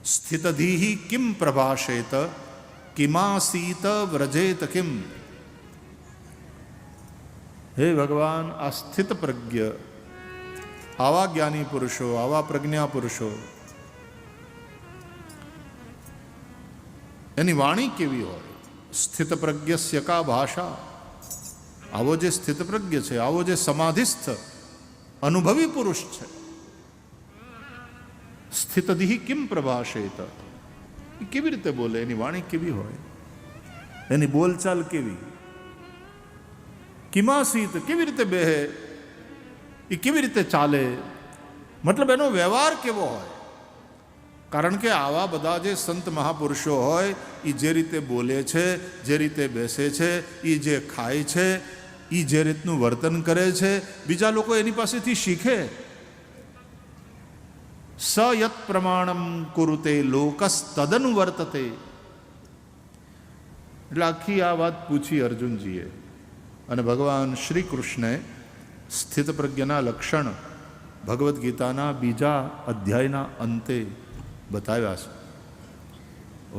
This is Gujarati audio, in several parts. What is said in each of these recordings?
સ્થિતધીહિ કિમ પ્રભાષેત કિમાસીત વ્રજેત કિમ. હે ભગવાન, આ સ્થિત પ્રજ્ઞ, આવા જ્ઞાની પુરુષો, આવા પ્રજ્ઞા પુરુષો, એની વાણી કેવી હોય? સ્થિત પ્રજ્ઞસ્ય કા ભાષા. આવો જે સ્થિત પ્રજ્ઞ છે, આવો જે સમાધિસ્થ અનુભવી પુરુષ છે, સ્થિતધિ કિમ પ્રભાષેત, એ કેવી રીતે બોલે? એની વાણી કેવી હોય? એની બોલચાલ કેવી? કિમાસીત, કેવી રીતે બેહે, એ કેવી રીતે ચાલે, મતલબ એનો વ્યવહાર કેવો હોય? કારણ કે આવા બધા જે સંત મહાપુરુષો હોય, એ જે રીતે બોલે છે, જે રીતે બેસે છે, એ જે ખાય છે, એ જે રીતનું વર્તન કરે છે, બીજા લોકો એની પાસેથી શીખે. સ યત પ્રમાણમ કુરુતે લોકસ તદનુ વર્તતે. એટલે આખી આ વાત પૂછી અર્જુનજીએ, અને ભગવાન શ્રી કૃષ્ણે સ્થિત પ્રજ્ઞના લક્ષણ ભગવદ્ ગીતાના 2 અધ્યાયના અંતે બતાવ્યા છે.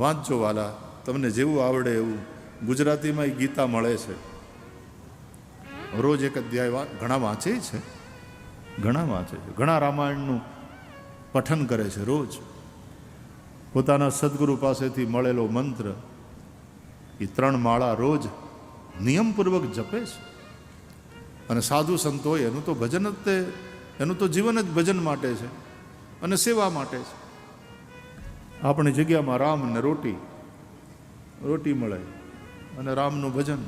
વાંચજો વાલા, તમને જેવું આવડે એવું. ગુજરાતીમાં એ ગીતા મળે છે, રોજ એક અધ્યાય ઘણા વાંચે છે, ઘણા રામાયણનું પઠન કરે છે રોજ. પોતાના સદગુરુ પાસેથી મળેલો મંત્ર એ 3 માળા રોજ નિયમપૂર્વક જપે છે. અને સાધુ સંતો હોય એનું તો ભજન જ એનું તો જીવન જ ભજન માટે છે અને સેવા માટે છે. આપણી જગ્યામાં રામ ને રોટી મળે અને રામનું ભજન.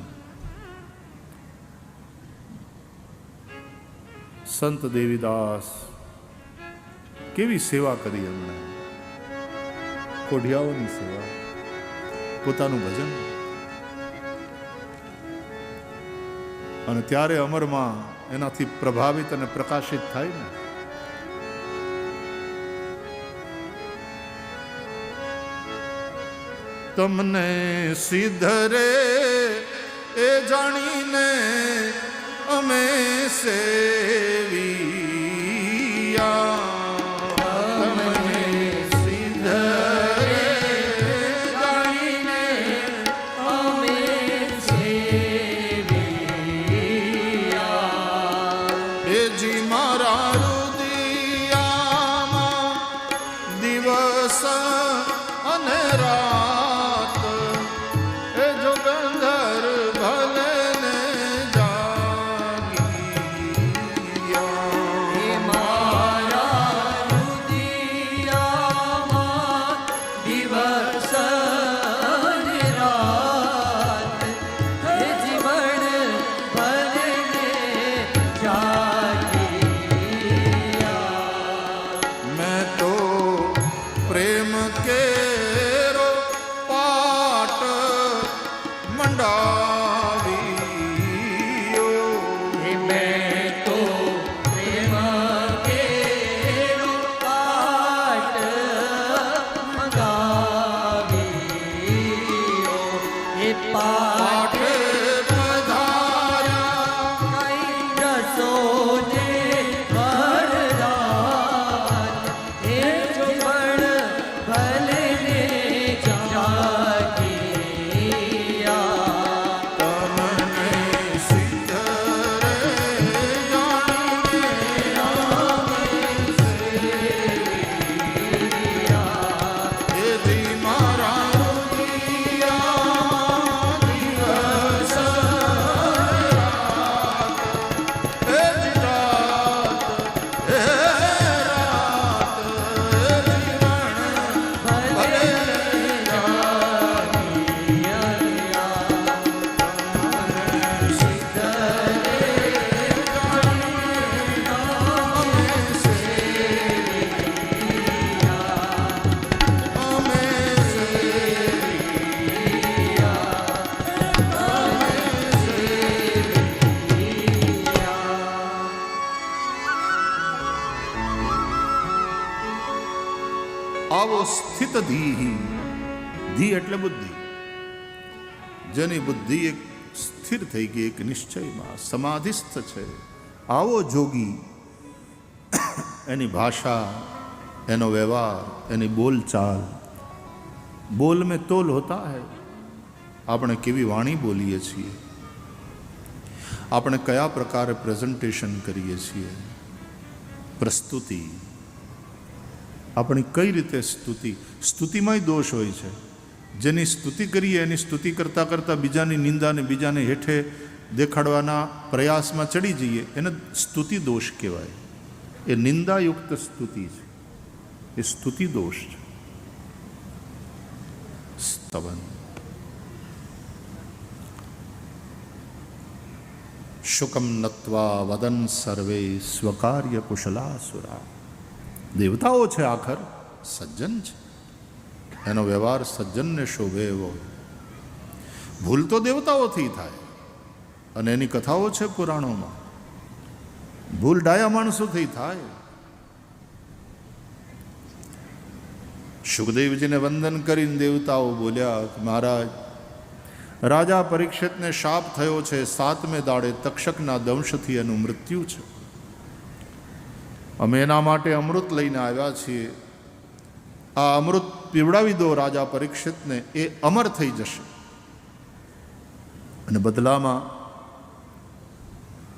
સંત દેવીદાસ કેવી સેવા કરી એમણે, કોઢિયાઓની સેવા, પોતાનું ભજન. અને ત્યારે અમરમાં એનાથી પ્રભાવિત અને પ્રકાશિત થાય ને. તમને સિદ્ધરે એ જાણીને અમે સેવિયા. આવો સ્થિત ધી એટલે બુદ્ધિ, જેની બુદ્ધિ એક સ્થિર થઈ ગઈ, એક નિશ્ચયમાં સમાધિસ્થ છે, આવો જોગી એની ભાષા એનો વ્યવહાર, એની બોલચાલ, બોલ મેં તોલ હોતા હૈ. આપણે કેવી વાણી બોલીએ છીએ, આપણે કયા પ્રકારે પ્રેઝન્ટેશન કરીએ છીએ, પ્રસ્તુતિ, આપણી કઈ રીતે સ્તુતિ. સ્તુતિમાંય દોષ હોય છે. જેની સ્તુતિ કરીએ એની સ્તુતિ કરતાં કરતાં બીજાની નિંદા ને બીજાને હેઠે દેખાડવાના પ્રયાસમાં ચડી જઈએ એને સ્તુતિ દોષ કહેવાય. એ નિંદાયુક્ત સ્તુતિ છે, એ સ્તુતિ દોષ છે. સ્તવન. શુકમ નત્વા વદન સર્વે સ્વકાર્ય કુશલાસુરા. દેવતાઓ છે, આખર સજ્જન છે, એનો વ્યવહાર સજ્જનને શોભે એવો. ભૂલ તો દેવતાઓથી થાય અને એની કથાઓ છે પુરાણોમાં. ભૂલ ડાયા માણસોથી થાય. સુખદેવજીને વંદન કરીને દેવતાઓ બોલ્યા કે મહારાજ, રાજા પરીક્ષિતને શાપ થયો છે, 7મે દાડે તક્ષકના દંશથી એનું મૃત્યુ છે. અમે એના માટે અમૃત લઈને આવ્યા છીએ. આ અમૃત પીવડાવી દો રાજા પરીક્ષિતને, એ અમર થઈ જશે. અને બદલામાં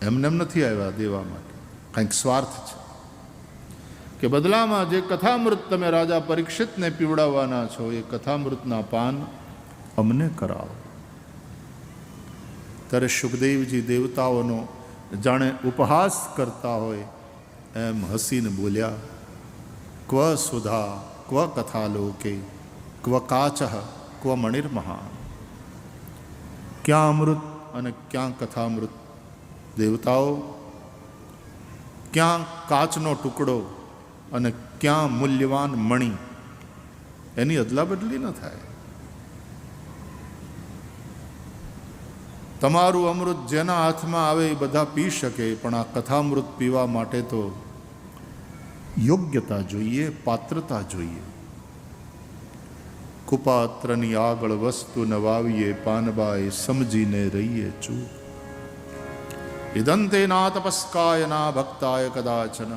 એમને એમ નથી આવ્યા દેવા માટે, કંઈક સ્વાર્થ છે કે બદલામાં જે કથામૃત તમે રાજા પરીક્ષિતને પીવડાવવાના છો એ કથામૃતના પાન અમને કરાવો. ત્યારે સુખદેવજી દેવતાઓનો જાણે ઉપહાસ કરતા હોય એમ હસીને બોલ્યા, ક્વ સુધા ક્વ કથા લોકે ક્વ કાચ ક્વ મણિર્મહાન. ક્યાં અમૃત અને ક્યાં કથામૃત દેવતાઓ, ક્યાં કાચનો ટુકડો અને ક્યાં મૂલ્યવાન મણિ, એની અદલા બદલી ન થાય. તમારું અમૃત જેના હાથમાં આવે એ બધા પી શકે, પણ આ કથામૃત પીવા માટે તો યોગ્યતા જોઈએ, પાત્રતા જોઈએ. કુપાત્રની આગળ વસ્તુ ન વાવીએ, પાનબાઈ સમજીને રહીએ ચૂપ. ઇદંતે ના તપસ્કાય ના ભક્તાય કદાચન.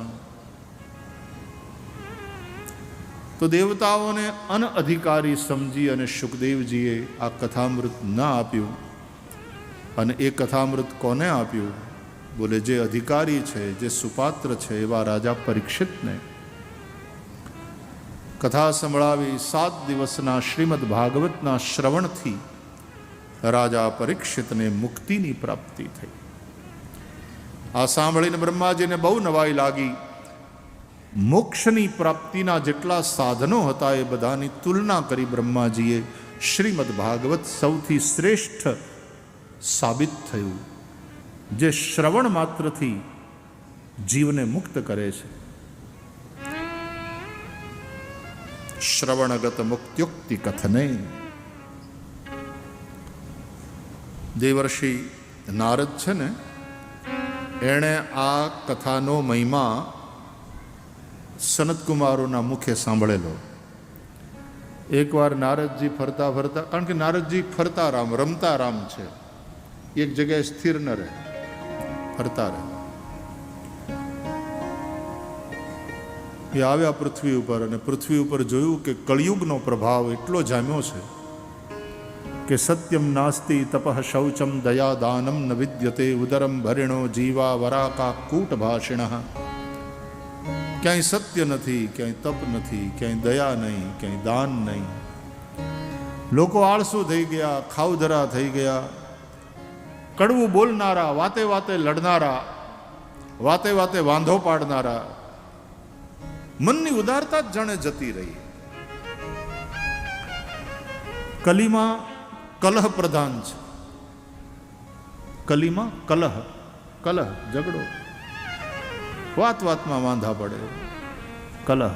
તો દેવતાઓને અનઅધિકારી સમજી અને સુખદેવજીએ આ કથામૃત ન આપ્યું. અને એ કથામૃત કોને આપ્યું? બોલે જે અધિકારી છે, જે સુપાત્ર છે એવા રાજા પરીક્ષિતને. કથા સંભળાવી 7 દિવસના શ્રીમદ ભાગવતના શ્રવણથી રાજા પરીક્ષિતને મુક્તિની પ્રાપ્તિ થઈ. આ સાંભળીને બ્રહ્માજીને બહુ નવાઈ લાગી. મોક્ષની પ્રાપ્તિના જેટલા સાધનો હતા એ બધાની તુલના કરી બ્રહ્માજીએ. શ્રીમદ ભાગવત સૌથી શ્રેષ્ઠ સાબિત થયું, જે શ્રવણ માત્રથી જીવને મુક્ત કરે છે. શ્રવણગત મુક્ત્યુક્તિ કથને. દેવર્ષિ નારદ છે ને, એણે આ કથાનો મહિમા સનતકુમારોના મુખે સાંભળેલો. એકવાર નારદજી ફરતા ફરતા, કારણ કે નારદજી ફરતા રામ, રમતા રામ છે, એક જગ્યાએ સ્થિર ન રહે, ફરતા રહે. એ આવ્યા પૃથ્વી ઉપર અને પૃથ્વી ઉપર જોયું કે કળિયુગનો પ્રભાવ એટલો જામ્યો છે કે સત્યમ નાસ્તિ તપઃ શૌચમ દયા દાનમ ન વિદ્યતે ઉદરમ ભરિણો જીવા વરાકા કૂટ ભાષિણ. ક્યાંય સત્ય નથી, ક્યાંય તપ નથી, ક્યાંય દયા નહીં, ક્યાંય દાન નહીં. લોકો આળસુ થઈ ગયા, ખાવધરા થઈ ગયા, કડવું બોલનારા, વાતે વાતે લડનારા, વાતે વાતે વાંધો પાડનારા. મનની ઉદારતા જ જાણે જતી રહી. કલીમાં કલહ પ્રધાન છે. કલીમાં કલહ, કલહ ઝઘડો, વાત વાતમાં વાંધા પડે, કલહ.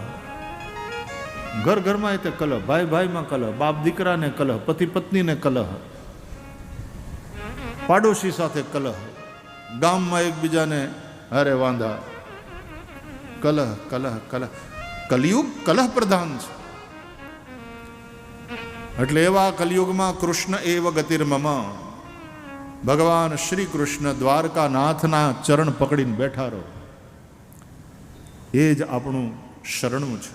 ઘર ઘરમાં તે કલહ, ભાઈ ભાઈમાં કલહ, બાપ દીકરાને કલહ, પતિ પત્નીને કલહ, પાડોશી સાથે કલહ, ગામમાં એકબીજાને હારે વાંધા, કલહ કલહ કલહ. કલિયુગ કલહ પ્રધાન છે. એટલે એવા કલિયુગમાં કૃષ્ણ એવ ગતિર્મમ. ભગવાન શ્રી કૃષ્ણ દ્વારકાનાથના ચરણ પકડીને બેઠા રહો. એ જ આપણું શરણું છે.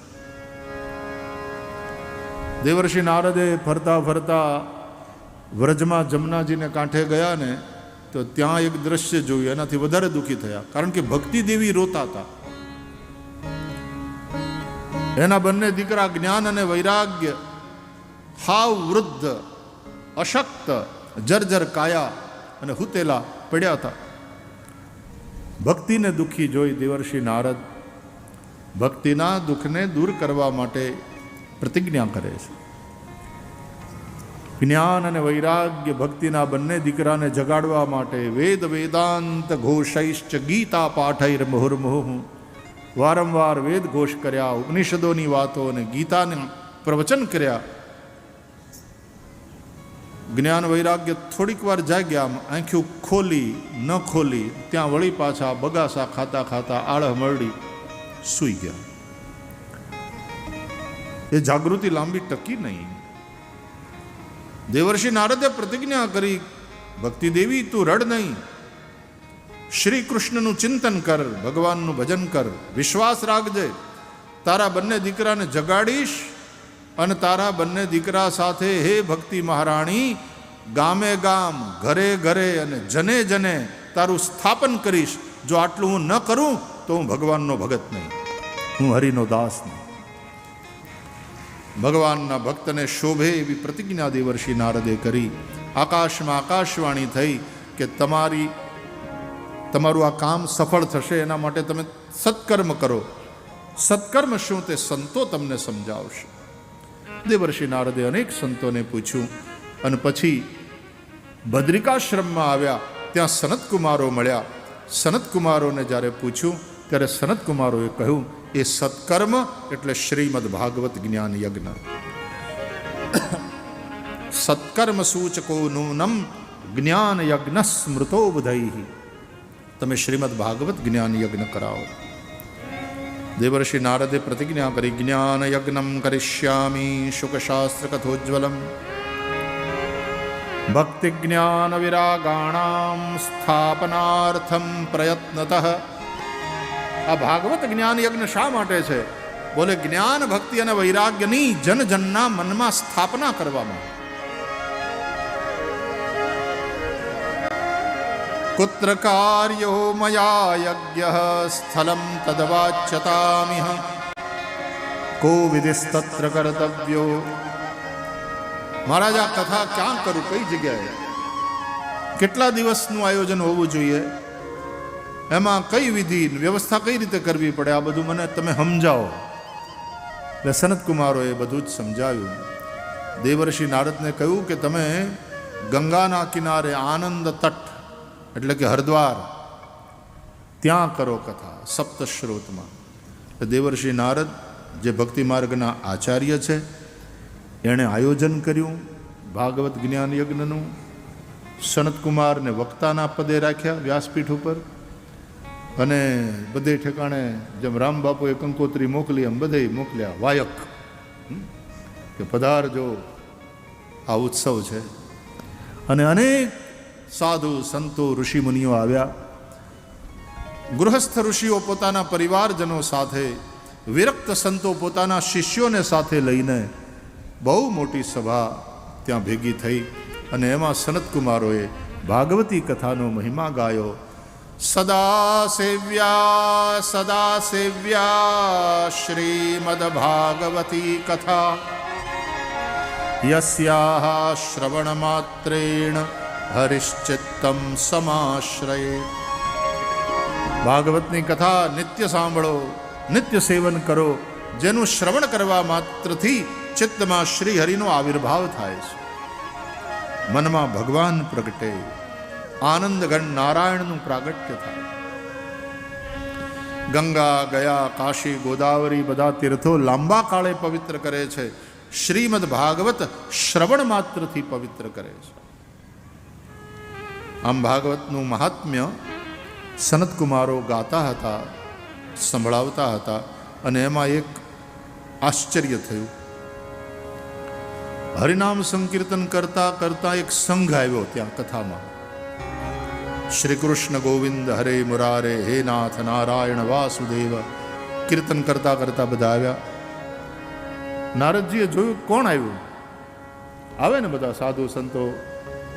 દેવર્ષિ નારદે ફરતા ફરતા વ્રજમાં જમનાજીને કાંઠે ગયા ને તો ત્યાં એક દ્રશ્ય જોયું, એનાથી વધારે દુઃખી થયા. કારણ કે ભક્તિ દેવી રોતા હતા. એના બંને દીકરા જ્ઞાન અને વૈરાગ્ય હાવ વૃદ્ધ, અશક્ત, જર્જર કાયા અને હુતેલા પડ્યા હતા. ભક્તિને દુઃખી જોઈ દેવર્ષિ નારદ ભક્તિના દુઃખને દૂર કરવા માટે પ્રતિજ્ઞા કરે છે. જ્ઞાન અને વૈરાગ્ય ભક્તિના બંને દીકરાને જગાડવા માટે વેદ વેદાંત ઘોષૈશ્ચ ગીતા પાઠૈર મુહુર્મુહુ વારંવાર વેદ ઘોષ કર્યા, ઉપનિષદોની વાતો અને ગીતાને પ્રવચન કર્યા. જ્ઞાન વૈરાગ્ય થોડીક વાર જાગ્યા, આંખ્યું ખોલી ન ખોલી ત્યાં વળી પાછા બગાસા ખાતા ખાતા આળહ મરડી સૂઈ ગયા. એ જાગૃતિ લાંબી ટકી નહીં. દેવર્ષિ નારદે પ્રતિજ્ઞા કરી, ભક્તિ દેવી તું રડ નહીં, શ્રી કૃષ્ણનું ચિંતન કર, ભગવાનનું ભજન કર, વિશ્વાસ રાખજે, તારા બંને દીકરાને જગાડીશ અને તારા બંને દીકરા સાથે હે ભક્તિ મહારાણી ગામે ગામ, ઘરે ઘરે અને જને જને તારું સ્થાપન કરીશ. જો આટલું હું ન કરું તો હું ભગવાનનો ભગત નહીં, હું હરિનો દાસ નહીં. ભગવાનના ભક્તને શોભે એવી પ્રતિજ્ઞા દેવર્ષિ નારદે કરી. આકાશમાં આકાશવાણી થઈ કે તમારું આ કામ સફળ થશે, એના માટે તમે સત્કર્મ કરો. સત્કર્મ શું તે સંતો તમને સમજાવશે. દેવર્ષિ નારદે અનેક સંતોને પૂછ્યું અને પછી બદ્રિકાશ્રમમાં આવ્યા. ત્યાં સનતકુમારો મળ્યા. સનતકુમારોને જ્યારે પૂછ્યું ત્યારે સનતકુમારોએ કહ્યું, એ સત્કર્મ એટલે શ્રીમદ ભાગવત જ્ઞાન યજ્ઞ. સત્કર્મ સૂચકો નૂનમ જ્ઞાન યજ્ઞ સ્મૃતો બુધૈ. તમે શ્રીમદ ભાગવત જ્ઞાન યજ્ઞ કરાવો. દેવર્ષિ નારદે પ્રતિજ્ઞા કરી, જ્ઞાન યજ્ઞમ કરિષ્યામિ શુકશાસ્ત્ર કથોજ્વલમ ભક્તિ જ્ઞાન વિરાગાણામ સ્થાપનાર્થમ પ્રયત્નતઃ. આ ભાગવત જ્ઞાન યજ્ઞ શા માટે છે? બોલે જ્ઞાન ભક્તિ અને વૈરાગ્યની જન જનના મનમાં સ્થાપના કરવામાં. કુત્ર કાર્યો મયા યજ્ઞ સ્થલમ તદવાચ્યતામિહ કો વિધિસ્તત્ર કર્તવ્યો. મહારાજ આ કથા ક્યાં કરું, કઈ જગ્યાએ, કેટલા દિવસનું આયોજન હોવું જોઈએ, એમાં કઈ વિધિ વ્યવસ્થા કઈ રીતે કરવી પડે, આ બધું મને તમે સમજાવો. એટલે સનતકુમારોએ બધું જ સમજાવ્યું. દેવર્ષિ નારદને કહ્યું કે તમે ગંગાના કિનારે આનંદ તટ એટલે કે હરદ્વાર ત્યાં કરો કથા સપ્તશ્રોતમાં. દેવર્ષિ નારદ જે ભક્તિ માર્ગના આચાર્ય છે એણે આયોજન કર્યું ભાગવત જ્ઞાન યજ્ઞનું. સનતકુમારને વક્તાના પદે રાખ્યા વ્યાસપીઠ ઉપર અને બધે ઠેકાણે જેમ રામ બાપુએ કંકોત્રી મોકલી એમ બધે મોકલ્યા વાયક કે પધારજો, આ ઉત્સવ છે. અને અનેક સાધુ સંતો ઋષિ મુનિઓ આવ્યા. ગૃહસ્થ ઋષિઓ પોતાના પરિવારજનો સાથે, વિરક્ત સંતો પોતાના શિષ્યોને સાથે લઈને બહુ મોટી સભા ત્યાં ભેગી થઈ અને એમાં સનતકુમારોએ ભાગવતી કથાનો મહિમા ગાયો. સદા સેવ્યા શ્રીમદ ભાગવતી કથા યસ્યાહ શ્રવણ માત્રેણ હરિશ્ચિત્તમ સમાશ્રયે. ભાગવતની કથા નિત્ય સાંભળો, નિત્ય સેવન કરો, જેનું શ્રવણ કરવા માત્રથી ચિત્તમાં શ્રી હરિનો આવિર્ભાવ થાય છે, મનમાં ભગવાન પ્રગટે, આનંદગણ નારાયણનું પ્રાગટ્ય થાય. ગંગા, ગયા, કાશી, ગોદાવરી બધા તીર્થો લાંબા કાળે પવિત્ર કરે છે. શ્રીમદ ભાગવત શ્રવણ માત્રથી પવિત્ર કરે છે. આમ ભાગવતનું મહાત્મ્ય સનતકુમારો ગાતા હતા, સંભળાવતા હતા અને એમાં એક આશ્ચર્ય થયું. હરિનામ સંકીર્તન કરતા કરતા એક સંઘ આવ્યો ત્યાં કથામાં. શ્રી કૃષ્ણ ગોવિંદ હરે મુરારે હે નાથ નારાયણ વાસુદેવ કીર્તન કરતા કરતા બધા આવ્યા. નારદજીએ જોયું કોણ આવ્યું. આવે ને બધા સાધુ સંતો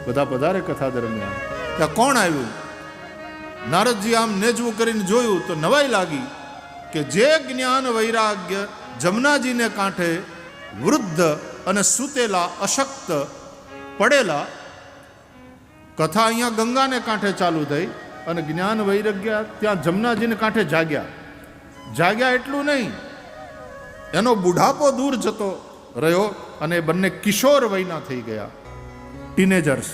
બધા પધારે કથા દરમિયાન, ત્યાં કોણ આવ્યું? નારદજી આમ નેજવું કરીને જોયું તો નવાઈ લાગી કે જે જ્ઞાન વૈરાગ્ય જમનાજીને કાંઠે વૃદ્ધ અને સૂતેલા અશક્ત પડેલા, કથા અહીંયા ગંગાને કાંઠે ચાલુ થઈ અને જ્ઞાન વૈરાગ્ય ત્યાં જમનાજીને કાંઠે જાગ્યા એટલું નહીં, એનો બુઢાપો દૂર જતો રહ્યો અને બંને કિશોર વયના થઈ ગયા, ટીનેજર્સ.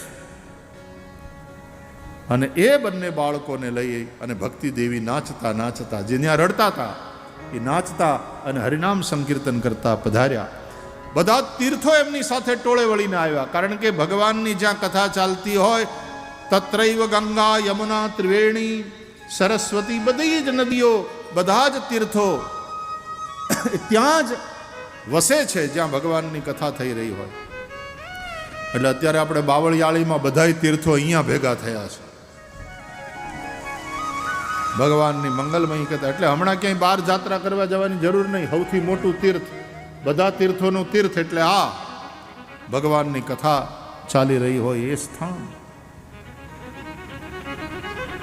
અને એ બંને બાળકોને લઈ અને ભક્તિ દેવી નાચતા નાચતા, જે ત્યાં રડતા હતા એ નાચતા અને હરિનામ સંકીર્તન કરતા પધાર્યા. બધા તીર્થો એમની સાથે ટોળે વળીને આવ્યા, કારણ કે ભગવાનની જ્યાં કથા ચાલતી હોય તત્રૈવ ગંગા યમુના ત્રિવેણી સરસ્વતી, બધી જ નદીઓ બધા જ તીર્થો ત્યાં જ વસે છે જ્યાં ભગવાનની કથા થઈ રહી હોય. એટલે અત્યારે આપણે બાવળિયાળીમાં બધાય તીર્થો અહીંયા ભેગા થયા છે ભગવાનની મંગલમય કથા. એટલે હમણાં ક્યાંય બહાર જાત્રા કરવા જવાની જરૂર નહીં. સૌથી મોટું તીર્થ, બધા તીર્થોનું તીર્થ એટલે આ ભગવાનની કથા ચાલી રહી હોય એ સ્થાન.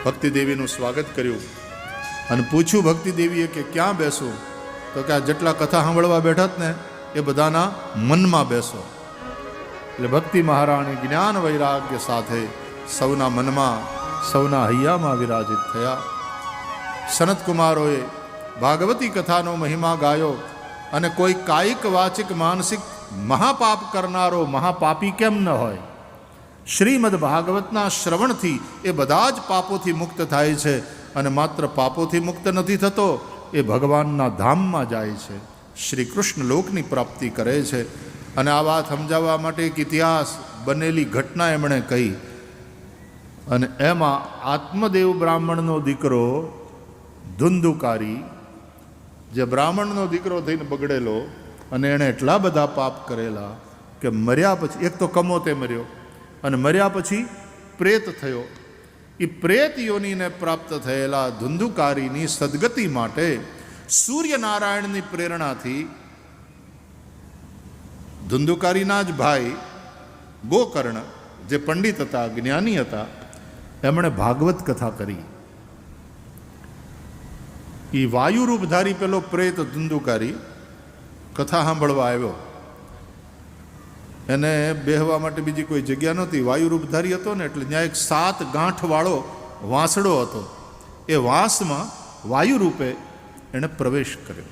ભક્તિ દેવીનું સ્વાગત કર્યું અને પૂછ્યું ભક્તિ દેવીએ કે ક્યાં બેસું? તો કે આ જેટલા કથા સાંભળવા બેઠા ને એ બધાના મનમાં બેસો. એટલે ભક્તિ મહારાણી જ્ઞાન વૈરાગ્ય સાથે સૌના મનમાં, સૌના હૈયામાં વિરાજિત થયા. સનત કુમારોએ ભાગવતી કથાનો મહિમા ગાયો અને કોઈ કાયિક વાચિક માનસિક મહાપાપ કરનારો મહાપાપી કેમ ન હોય? શ્રીમદ ભાગવતના શ્રવણથી એ બધા જ પાપોથી મુક્ત થાય છે અને માત્ર પાપોથી મુક્ત નથી થતો, એ ભગવાનના ધામમાં જાય છે, શ્રી કૃષ્ણ લોકની પ્રાપ્તિ કરે છે. અને આ વાત સમજાવવા માટે એક ઇતિહાસ બનેલી ઘટના એમણે કહી. અને એમાં આત્મદેવ બ્રાહ્મણનો દીકરો ધુંધુકારી, જે બ્રાહ્મણનો દીકરો થઈને બગડેલો અને એણે એટલા બધા પાપ કરેલા કે મર્યા પછી, એક તો કમોતે મર્યો અને મર્યા પછી પ્રેત થયો. એ પ્રેત યોનિને પ્રાપ્ત થયેલા ધુંધુકારીની સદગતિ માટે સૂર્યનારાયણની પ્રેરણાથી ધુંધુકારીના જ ભાઈ ગોકર્ણ, જે પંડિત હતા, જ્ઞાની હતા, એમણે ભાગવત કથા કરી. એ વાયુરૂપધારી પેલો પ્રેત ધુંધુકારી કથા સાંભળવા આવ્યો. એને બેહવા માટે બીજી કોઈ જગ્યા નહોતી, વાયુરૂપધારી હતો ને, એટલે ત્યાં એક 7 ગાંઠવાળો વાંસડો હતો. એ વાંસમાં વાયુરૂપે એણે પ્રવેશ કર્યો.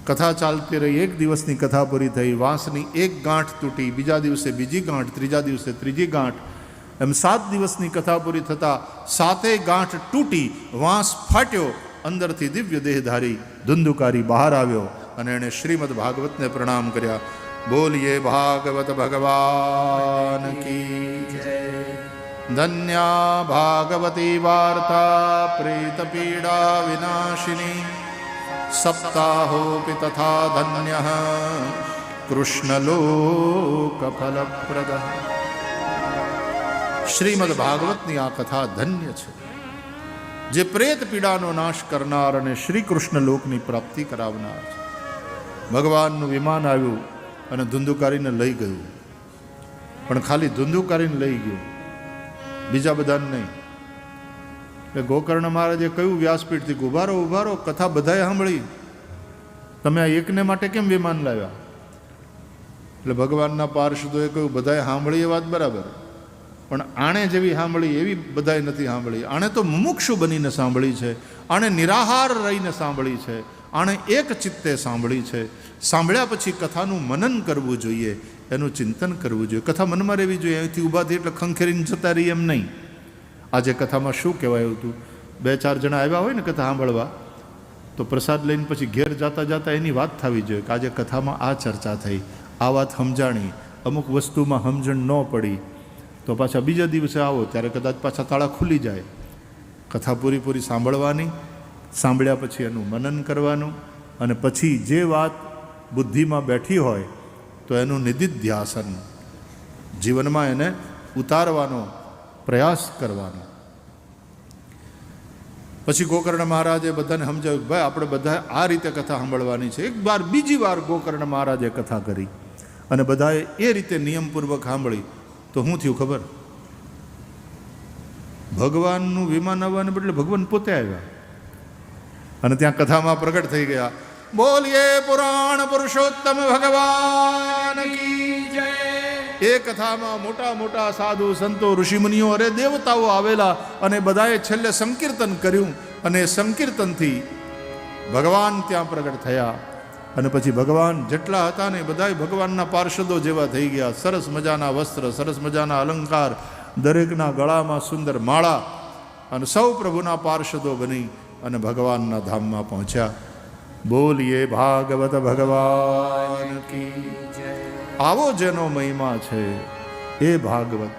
કથા ચાલતી રહી. એક દિવસની કથા પૂરી થઈ, વાંસની એક ગાંઠ તૂટી, બીજા દિવસે બીજી ગાંઠ, ત્રીજા દિવસે ત્રીજી ગાંઠ, એમ 7 દિવસની કથા પૂરી થતાં 7 ગાંઠ તૂટી, વાંસ ફાટ્યો, અંદરથી દિવ્ય દેહધારી ધુંધુકારી બહાર આવ્યો અને એણે શ્રીમદ ભાગવતને પ્રણામ કર્યા. બોલીએ ભાગવત ભગવાન કી જય. ધન્યા ભાગવતી વાર્તા પ્રેત પીડા વિનાશિની, સપ્તાહોપી તથા ધન્ય કૃષ્ણલોક ફલપ્રદ. શ્રીમદ ભાગવતની આ કથા ધન્ય છે, જે પ્રેત પીડાનો નાશ કરનાર અને શ્રી કૃષ્ણ લોકની પ્રાપ્તિ કરાવનાર છે. ભગવાનનું વિમાન આવ્યું અને ધુંધુકારીને લઈ ગયું, પણ ખાલી ધુંધુકારીને લઈ ગયું, બીજા બધાને નહીં. એટલે ગોકર્ણ મહારાજે કહ્યું વ્યાસપીઠથી, ઉભા રહો, કથા બધાએ સાંભળી, તમે આ એકને માટે કેમ વિમાન લાવ્યા? એટલે ભગવાનના પાર્ષદોએ કહ્યું બધાએ સાંભળી એ વાત બરાબર, પણ આણે જેવી સાંભળી એવી બધાએ નથી સાંભળી. આણે તો મુમુક્ષુ બનીને સાંભળી છે, આણે નિરાહાર રહીને સાંભળી છે, આણે એક ચિત્તે સાંભળી છે. સાંભળ્યા પછી કથાનું મનન કરવું જોઈએ, એનું ચિંતન કરવું જોઈએ. કથા મનમાં રહેવી જોઈએ. અહીંથી ઊભા થઈ એટલે ખંખેરીને જતા રહી એમ નહીં. આજે કથામાં શું કહેવાયું હતું? 2-4 જણા આવ્યા હોય ને કથા સાંભળવા, તો પ્રસાદ લઈને પછી ઘેર જતા એની વાત થવી જોઈએ કે આજે કથામાં આ ચર્ચા થઈ, આ વાત સમજાણી, અમુક વસ્તુમાં સમજણ ન પડી, તો પાછા બીજા દિવસે આવો ત્યારે કદાચ પાછા તાળા ખુલી જાય. કથા પૂરી સાંભળવાની, સાંભળ્યા પછી એનું મનન કરવાનું, અને પછી જે વાત બુદ્ધિમાં બેઠી હોય તો એનું નિધિધ્યાસન, જીવનમાં એને ઉતારવાનો પ્રયાસ કરવાનો. પછી ગોકર્ણ મહારાજે બધાને સમજાવ્યું ભાઈ આપણે બધા આ રીતે કથા સાંભળવાની છે. એક વાર બીજી વાર ગોકર્ણ મહારાજે કથા કરી અને બધાએ એ રીતે નિયમપૂર્વક સાંભળી. તો શું થયું ખબર? ભગવાનનું વિમાન આવવાને બદલે ભગવાન પોતે આવ્યા અને ત્યાં કથામાં પ્રગટ થઈ ગયા. બોલીએ પુરાણ પુરુષોત્તમ ભગવાન કી જય. એ કથામાં મોટા મોટા સાધુ સંતો ઋષિમુનિઓ અરે દેવતાઓ આવેલા અને બધાએ છેલ્લે સંકીર્તન કર્યું અને સંકીર્તનથી ભગવાન ત્યાં પ્રગટ થયા. અને પછી ભગવાન જેટલા હતા ને બધાય ભગવાનના પાર્ષદો જેવા થઈ ગયા. સરસ મજાના વસ્ત્ર, સરસ મજાના અલંકાર, દરેકના ગળામાં સુંદર માળા અને સૌ પ્રભુના પાર્ષદો બની અને ભગવાનના ધામમાં પહોંચ્યા. બોલીએ ભાગવત ભગવાન કી જય. આવો જેનો મહિમા છે એ ભાગવત,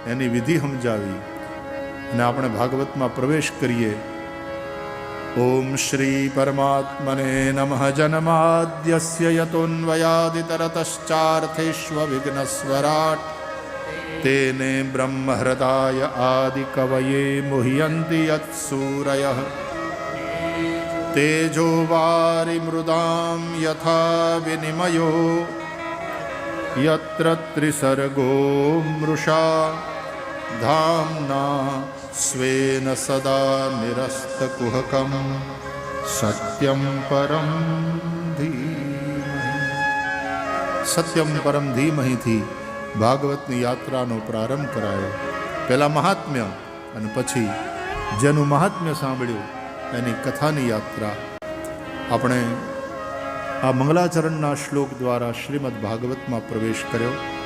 એની વિધિ સમજાવી અને આપણે ભાગવતમાં પ્રવેશ કરીએ. ઓમ શ્રી પરમાત્મને નમઃ. જન્માદ્યસ્ય યતોન્વયાદિતરતશ્ચાર્થેષ્વ વિઘ્નસ્વરાટ તેને બ્રહ્મ હૃદાય આદિ કવયે મુહ્યન્તિ યત્સૂરયઃ તેજો વારી મૃદામ યથા વિનિમયો યત્ર ત્રિસર્ગો મૃષા ધામ્ના સ્વેન સદા નિરસ્તકુહકમ સત્યમ પરમ ધીમહિ. સત્યમ પરમ ધીમહિથી ભાગવતની યાત્રાનો પ્રારંભ કરાયો. પહેલાં મહાત્મ્ય અને પછી જેનું મહાત્મ્ય સાંભળ્યું એની કથાની યાત્રા. આપણે આ મંગલાચરણના શ્લોક દ્વારા શ્રીમદ ભાગવતમાં પ્રવેશ કર્યો.